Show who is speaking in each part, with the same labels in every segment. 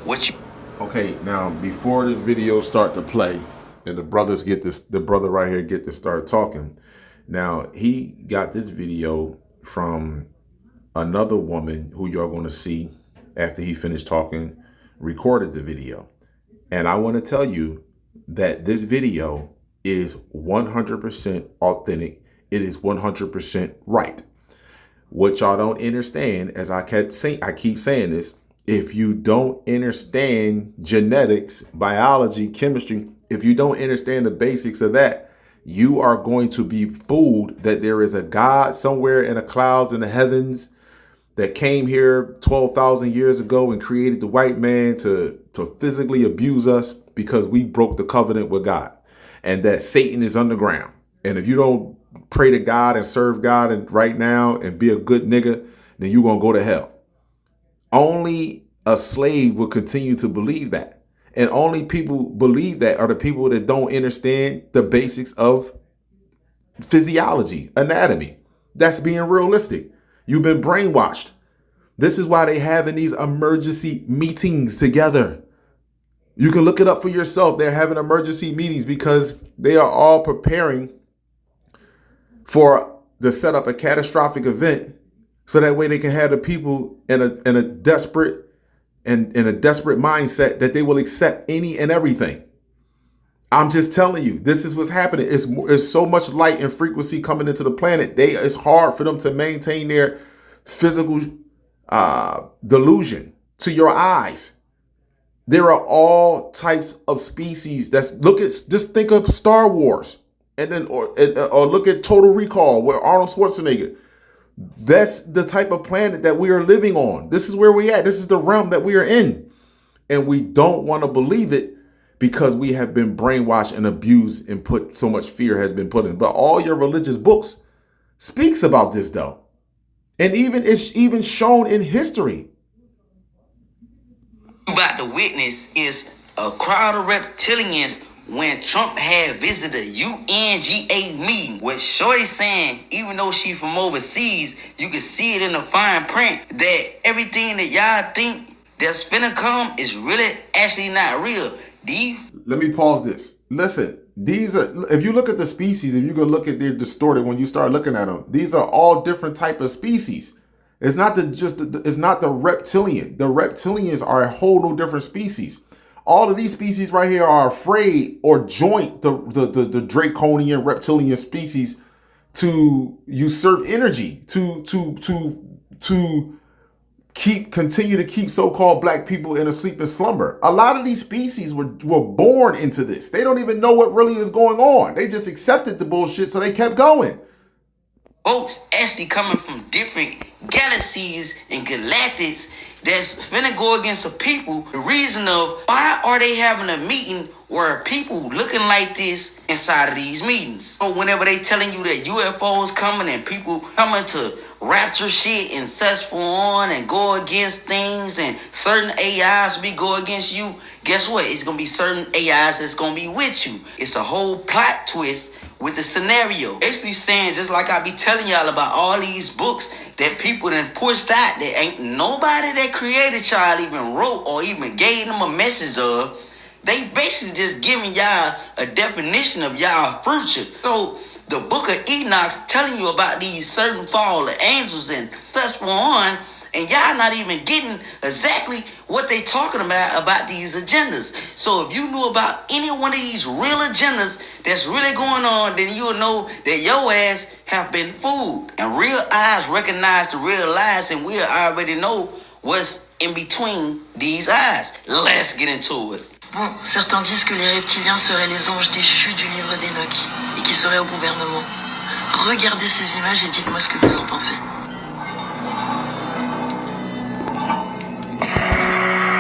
Speaker 1: what you.
Speaker 2: Okay, now before this video start to play, and the brother right here get to start talking. Now he got this video from another woman who you're going to see after he finished talking, recorded the video. And I want to tell you that this video is 100% authentic. It is 100% right. What y'all don't understand, as I keep saying this, if you don't understand genetics, biology, chemistry, if you don't understand the basics of that, you are going to be fooled that there is a God somewhere in the clouds in the heavens that came here 12,000 years ago and created the white man to physically abuse us because we broke the covenant with God, and that Satan is underground. And if you don't pray to God and serve God and right now and be a good nigga, then you're going to go to hell. Only a slave will continue to believe that. And only people believe that are the people that don't understand the basics of physiology, anatomy. That's being realistic. You've been brainwashed. This is why they having these emergency meetings together. You can look it up for yourself. They're having emergency meetings because they are all preparing for to set up a catastrophic event, so that way they can have the people in a desperate mindset that they will accept any and everything. I'm just telling you, this is what's happening. It's so much light and frequency coming into the planet. It's hard for them to maintain their physical delusion to your eyes. There are all types of species. Just think of Star Wars, and then or look at Total Recall with Arnold Schwarzenegger. That's the type of planet that we are living on. This is where we at. This is the realm that we are in, and we don't want to believe it because we have been brainwashed and abused and put so much fear has been put in. But all your religious books speaks about this though, and it's even shown in history.
Speaker 1: About to witness is a crowd of reptilians when Trump had visited a UNGA meeting with Shorty saying, even though she from overseas, you can see it in the fine print that everything that y'all think that's finna come is really actually not real.
Speaker 2: Let me pause this. Listen, these are, if you look at the species, if you go look at they're distorted when you start looking at them, these are all different type of species. It's not it's not the reptilian. The reptilians are a whole new different species. All of these species right here are afraid or joint the draconian reptilian species to usurp energy, to continue to keep so-called black people in a sleeping slumber. A lot of these species were born into this. They don't even know what really is going on. They just accepted the bullshit, so they kept going.
Speaker 1: Folks actually coming from different galaxies and galactics that's finna go against the people. The reason of why are they having a meeting where people looking like this inside of these meetings? So whenever they telling you that UFOs coming and people coming to rapture shit and such for on and go against things and certain AIs be go against you, guess what? It's gonna be certain AIs that's gonna be with you. It's a whole plot twist with the scenario. Basically saying, just like I be telling y'all about all these books that people done pushed out that ain't nobody that created y'all even wrote or even gave them a message of. They basically just giving y'all a definition of y'all future. So the book of Enoch's telling you about these certain fallen angels and such for on, and y'all not even getting exactly what they talking about these agendas. So if you knew about any one of these real agendas that's really going on, then you'll know that your ass have been fooled. And real eyes recognize the real lies, and we'll already know what's in between these eyes. Let's get into it.
Speaker 3: Bon, certains disent que les reptiliens seraient les anges déchus du livre d'Enoch et qui seraient au gouvernement. Regardez ces images et dites-moi ce que vous en pensez.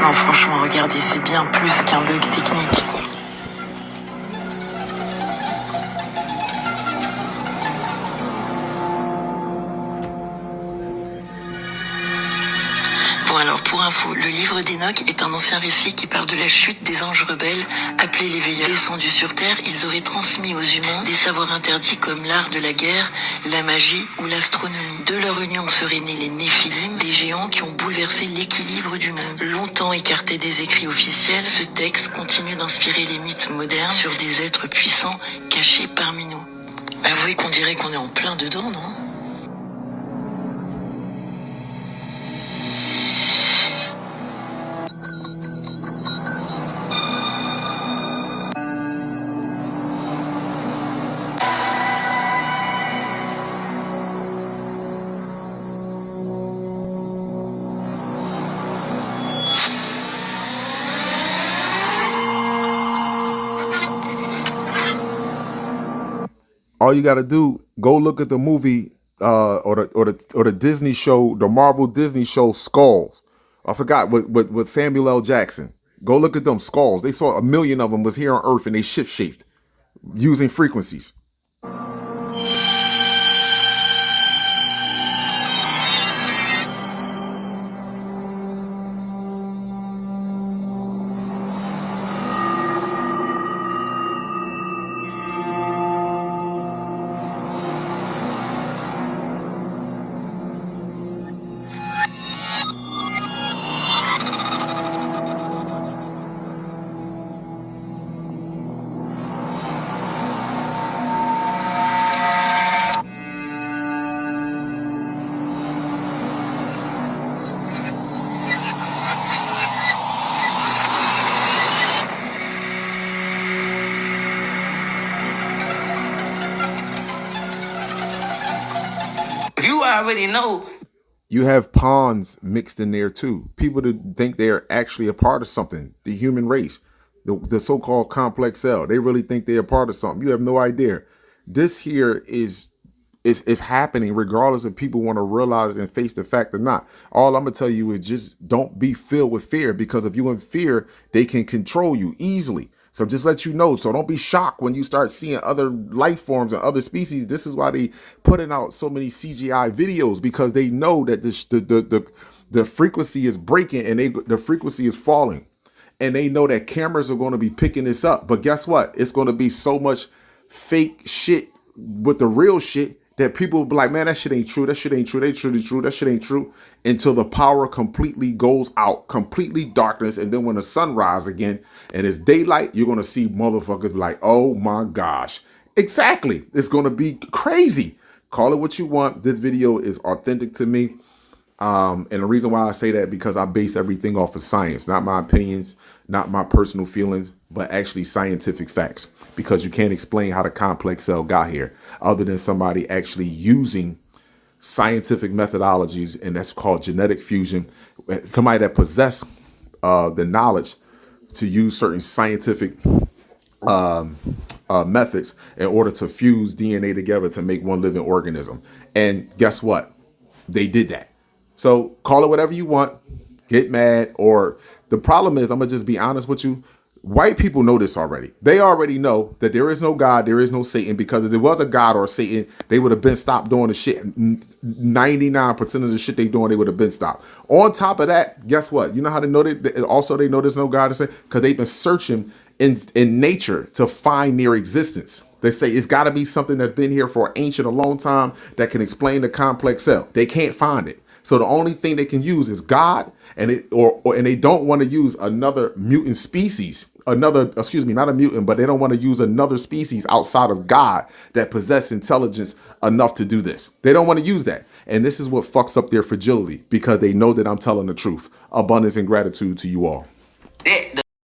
Speaker 3: Non, franchement, regardez, c'est bien plus qu'un bug technique. Bon alors, pour info, Le livre d'Enoch est un ancien récit qui parle de la chute des anges rebelles, appelés les veilleurs. Descendus sur terre, ils auraient transmis aux humains des savoirs interdits comme l'art de la guerre, la magie ou l'astronomie. De leur union seraient nés les Néphilim, des géants qui ont bouleversé l'équilibre du monde. Longtemps écarté des écrits officiels, ce texte continue d'inspirer les mythes modernes sur des êtres puissants cachés parmi nous. Avouez qu'on dirait qu'on est en plein dedans, non?
Speaker 2: All you got to do, go look at the movie or the Disney show, the Marvel Disney show Skulls. I forgot with Samuel L. Jackson. Go look at them skulls. They saw 1 million of them was here on Earth and they ship shaped using frequencies.
Speaker 1: You already know.
Speaker 2: You have pawns mixed in there too. People that think they're actually a part of something. The human race, the so-called complex cell. They really think they're a part of something. You have no idea. This here is happening regardless if people want to realize and face the fact or not. All I'm gonna tell you is just don't be filled with fear, because if you're in fear, they can control you easily. So just let you know. So don't be shocked when you start seeing other life forms and other species. This is why they putting out so many CGI videos, because they know that the frequency is breaking and the frequency is falling, and they know that cameras are going to be picking this up. But guess what? It's going to be so much fake shit with the real shit that people will be like, man, that shit ain't true. That shit ain't true. That truly true. That shit ain't true, until the power completely goes out, completely darkness. And then when the sun rises again and it's daylight, you're going to see motherfuckers be like, oh my gosh. Exactly. It's going to be crazy. Call it what you want. This video is authentic to me. And the reason why I say that, because I base everything off of science, not my opinions, not my personal feelings, but actually scientific facts, because you can't explain how the complex cell got here other than somebody actually using scientific methodologies, and that's called genetic fusion. Somebody that possess the knowledge to use certain scientific methods in order to fuse DNA together to make one living organism. And guess what? They did that. So call it whatever you want, get mad, or the problem is, I'm gonna just be honest with you. White people know this already. They already know that there is no God, there is no Satan, because if there was a God or a Satan, they would have been stopped doing the shit. 99% of the shit they doing, they would have been stopped. On top of that, guess what? You know how they know that also they know there's no God, because they've been searching in nature to find their existence. They say it's got to be something that's been here for ancient, a long time, that can explain the complex cell. They can't find it. So the only thing they can use is God, and they don't want to use another mutant species, not a mutant, but they don't want to use another species outside of God that possess intelligence enough to do this. They don't want to use that. And this is what fucks up their fragility, because they know that I'm telling the truth. Abundance and gratitude to you all.
Speaker 1: The